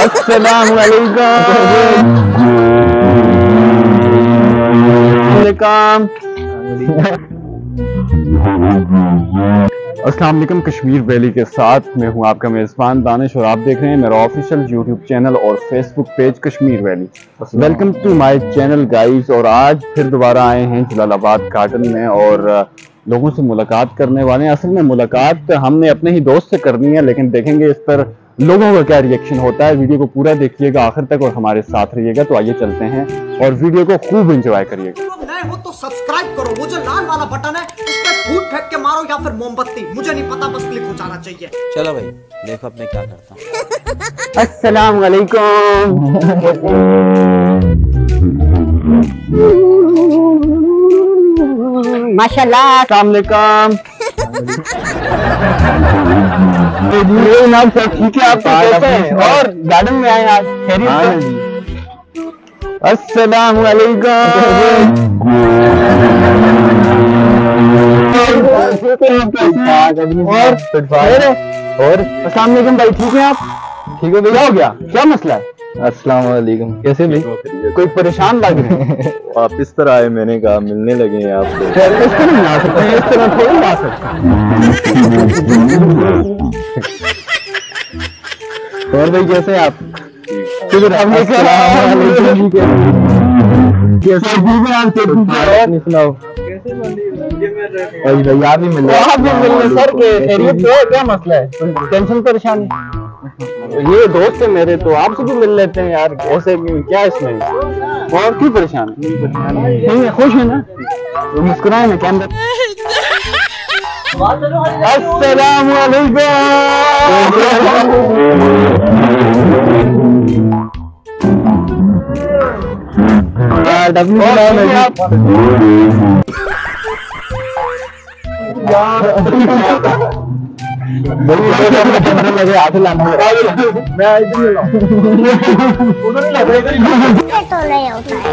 अस्सलाम वालेकुम। कश्मीर वैली के साथ मैं हूं आपका मेज़बान दानिश और आप देख रहे हैं मेरा ऑफिशियल यूट्यूब चैनल और Facebook page Kashmir valley. Welcome to my channel guys. और आज फिर दोबारा आए हैं जलालाबाद गार्डन में और लोगों से मुलाकात करने वाले हैं। असल में मुलाकात हमने अपने ही दोस्त से करनी है, लेकिन देखेंगे इस पर लोगों का क्या रिएक्शन होता है। वीडियो को पूरा देखिएगा आखिर तक और हमारे साथ रहिएगा। तो आइए चलते हैं और वीडियो को खूब एंजॉय करिएगा। नए हो तो सब्सक्राइब करो, वो जो लाल वाला बटन है उस पर फूट फेंक के मारो या फिर मोमबत्ती, मुझे नहीं पता, बस क्लिक हो जाना चाहिए। चलो भाई देखो अब मैं क्या करता हूँ। अस्सलाम वालेकुम। माशाल्लाह। अस्सलाम वालेकुम। मेरे नाम से ठीक है, आप कैसे हैं? और गार्डन में आए आज खैरियत से? अस्सलाम वालेकुम। और अस्सलाम वालेकुम भाई, ठीक है आप? ठीक है भैया, हो गया क्या मसला है? अस्सलाम वालेकुम। कैसे भाई? कोई परेशान लग रहे हैं? आप इस तरह आए, मैंने कहा मिलने लगे हैं आपसे। इस तरह नहीं आ सकते हैं, इस तरह थोड़ी आ सकते हैं। और भाई कैसे हैं आप? शुक्र है। सुनाओ भाई, आप भी मिल रहे सर के खैरियत से? क्या मसला है? टेंशन परेशानी? ये दोस्त है मेरे, तो आपसे भी मिल लेते हैं यार। ऐसे क्या इसमें और क्यों परेशान नहीं है? खुश है ना? तो मुस्कुराए ना कैमरा। अस्सलाम वालेकुम। लगे हाथ लाना मैं इधर तो नहीं होता है।